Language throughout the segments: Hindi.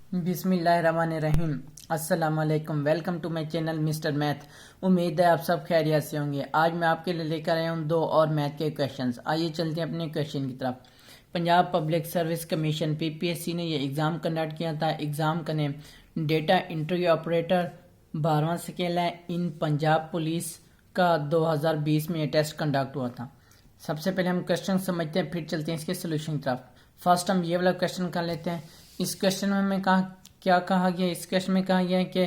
बिस्मिल्लाहिर्रहमानिर्रहीम। अस्सलाम वालेकुम। Welcome to my channel mister math. उम्मीद है आप सब खैरियत से होंगे। आज मैं आपके लिए लेकर आया हूँ दो और मैथ के क्वेश्चंस। आइए चलते हैं अपने क्वेश्चन की तरफ। Punjab public service commission PPSC ने ये एग्ज़ाम कंडक्ट किया था। एग्ज़ाम का नेम डेटा एंट्री ऑपरेटर 12वां स्केल है। इन पंजाब पुलिस का 2020 में ये टेस्ट कंडक्ट हुआ था। सबसे पहले हम क्वेश्चन समझते हैं, फिर चलते हैं इसके सोल्यूशन की तरफ। फर्स्ट हम ये वाला क्वेश्चन कर लेते हैं। इस क्वेश्चन में हमें क्या कहा गया? इस क्वेश्चन में कहा गया है कि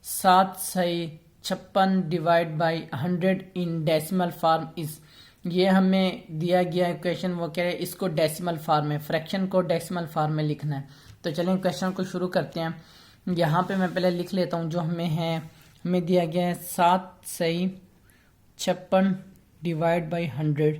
756 divide by 100 in decimal form is. ये हमें दिया गया है क्वेश्चन, वो कह रहे हैं इसको डेसिमल फॉर्म में, फ्रैक्शन को डेसिमल फॉर्म में लिखना है। तो चलें क्वेश्चन को शुरू करते हैं। यहाँ पे मैं पहले लिख लेता हूँ जो हमें दिया गया है 756 डिवाइड बाई 100।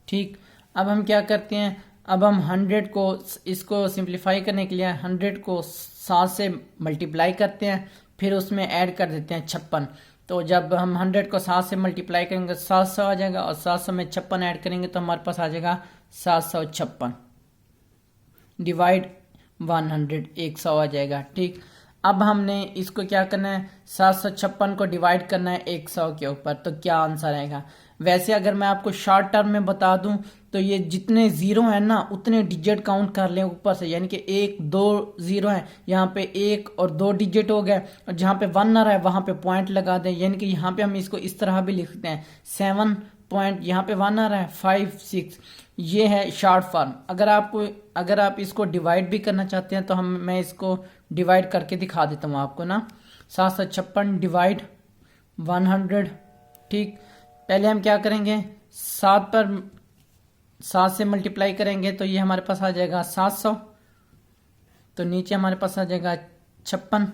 ठीक, अब हम क्या करते हैं, अब हम 100 को, इसको सिंप्लीफाई करने के लिए 100 को 7 से मल्टीप्लाई करते हैं, फिर उसमें ऐड कर देते हैं 56। तो जब हम 100 को 7 से मल्टीप्लाई करेंगे 700 आ जाएगा, और 700 में 56 ऐड करेंगे तो हमारे पास आ जाएगा 756 डिवाइड 100, 100 आ जाएगा। ठीक, अब हमने इसको क्या करना है, 756 को डिवाइड करना है 100 के ऊपर, तो क्या आंसर आएगा? वैसे अगर मैं आपको शॉर्ट टर्म में बता दूं तो ये जितने जीरो हैं ना उतने डिजिट काउंट कर लें ऊपर से, यानी कि 1 2 जीरो है, यहाँ पे 1 और 2 डिजिट हो गए, और जहाँ पे 1 आ रहा है वहां पे पॉइंट लगा दें, यानी कि यहाँ पे हम इसको इस तरह भी लिखते हैं 7 पॉइंट, यहाँ पे 1 आ रहा है 5 6। ये है शॉर्ट फॉर्म। अगर आप इसको डिवाइड भी करना चाहते हैं तो मैं इसको डिवाइड करके दिखा देता हूँ आपको ना। 756 डिवाइड 100। ठीक, पहले हम क्या करेंगे, 7 से मल्टीप्लाई करेंगे तो ये हमारे पास आ जाएगा 700, तो नीचे हमारे पास आ जाएगा 56।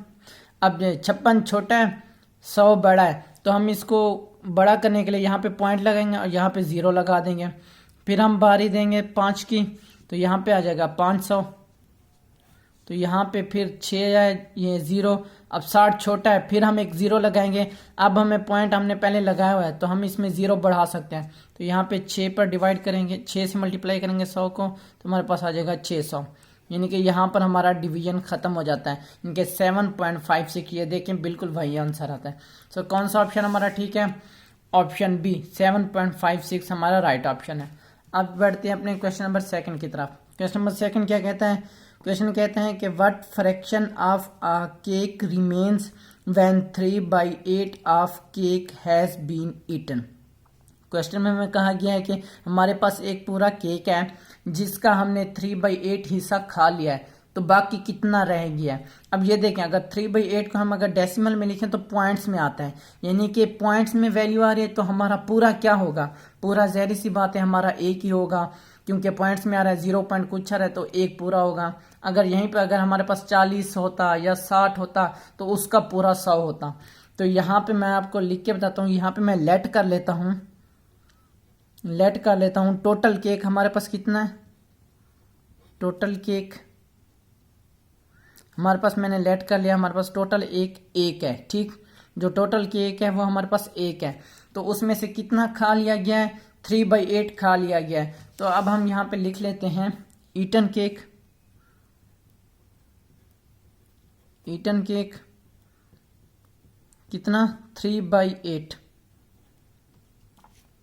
अब 56 छोटा है, 100 बड़ा है, तो हम इसको बड़ा करने के लिए यहाँ पे पॉइंट लगाएंगे और यहाँ पे 0 लगा देंगे। फिर हम बारी देंगे 5 की, तो यहाँ पे आ जाएगा 500, तो यहाँ पे फिर 6 है, ये 0। अब 60 छोटा है, फिर हम एक 0 लगाएंगे। अब हमें पॉइंट हमने पहले लगाया हुआ है तो हम इसमें 0 बढ़ा सकते हैं, तो यहाँ पे 6 पर डिवाइड करेंगे, 6 से मल्टीप्लाई करेंगे 100 को, तो हमारे पास आ जाएगा 600। यानी कि यहाँ पर हमारा डिवीजन खत्म हो जाता है। इनके 7.56, ये देखें बिल्कुल वही आंसर आता है। सो कौन सा ऑप्शन हमारा ठीक है? ऑप्शन बी 7.56 हमारा राइट ऑप्शन है। अब बढ़ते हैं अपने क्वेश्चन नंबर 2 की तरफ। क्वेश्चन नंबर 2 क्या कहता है? क्वेश्चन कहते हैं कि what fraction of a cake remains when 3/8 of cake has been eaten. Question में हमें कहा गया है कि हमारे पास एक पूरा केक है जिसका हमने 3/8 हिस्सा खा लिया है, तो बाकी कितना रह गया है। अब ये देखें, अगर 3/8 को हम अगर डेसिमल में लिखें तो पॉइंट्स में आता है, यानी कि पॉइंट्स में वैल्यू आ रही है, तो हमारा पूरा क्या होगा? पूरा ज़ाहिर सी बात है हमारा 1 ही होगा, क्योंकि पॉइंट्स में आ रहा है 0 पॉइंट कुछ आ रहा है तो 1 पूरा होगा। अगर यहीं पे अगर हमारे पास 40 होता या 60 होता तो उसका पूरा 100 होता। तो यहाँ पे मैं आपको लिख के बताता हूँ, यहाँ पे मैं लेट कर लेता हूँ टोटल केक हमारे पास कितना है। टोटल केक हमारे पास मैंने लेट कर लिया, हमारे पास टोटल एक है। ठीक, जो टोटल केक है वो हमारे पास 1 है, तो उसमें से कितना खा लिया गया है? 3/8 खा लिया गया है। तो अब हम यहाँ पे लिख लेते हैं ईटन केक कितना? 3/8।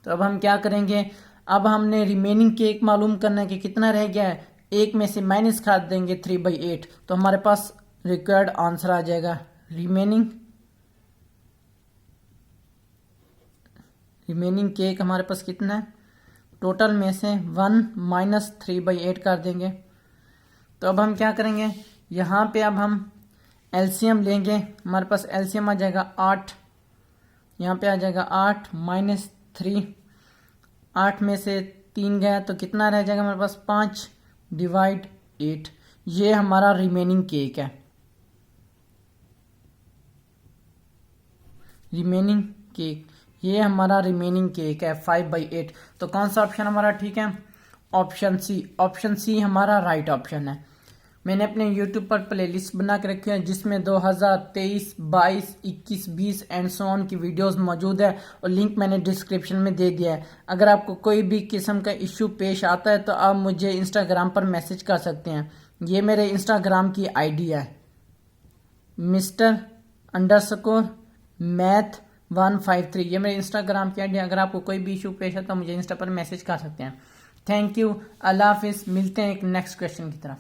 तो अब हम क्या करेंगे, अब हमने रिमेनिंग केक मालूम करना है कि कितना रह गया है। 1 में से माइनस कर देंगे 3/8, तो हमारे पास रिक्वायर्ड आंसर आ जाएगा रिमेनिंग केक हमारे पास कितना है? टोटल में से 1 माइनस 3/8 कर देंगे। तो अब हम क्या करेंगे, यहाँ पे अब हम एलसीएम लेंगे। हमारे पास एलसीएम आ जाएगा 8, यहाँ पे आ जाएगा 8 माइनस 3, 8 में से 3 गया तो कितना रह जाएगा हमारे पास? 5 डिवाइड 8। ये हमारा रिमेनिंग केक है। ये हमारा रिमेनिंग केक है 5/8। तो कौन सा ऑप्शन हमारा ठीक है? ऑप्शन सी हमारा राइट ऑप्शन है। मैंने अपने YouTube पर प्लेलिस्ट बना के रखी है जिसमें 2023, 22, 21, 20 एंड सो ऑन की वीडियोस मौजूद है, और लिंक मैंने डिस्क्रिप्शन में दे दिया है। अगर आपको कोई भी किस्म का इश्यू पेश आता है तो आप मुझे इंस्टाग्राम पर मैसेज कर सकते हैं। ये मेरे इंस्टाग्राम की आईडी है Mr_math153। ये मेरे इंस्टाग्राम की आईडी। अगर आपको कोई भी इशू पेश है तो मुझे इंस्टा पर मैसेज कर सकते हैं। थैंक यू, अल्लाह हाफिज़। मिलते हैं एक नेक्स्ट क्वेश्चन की तरफ।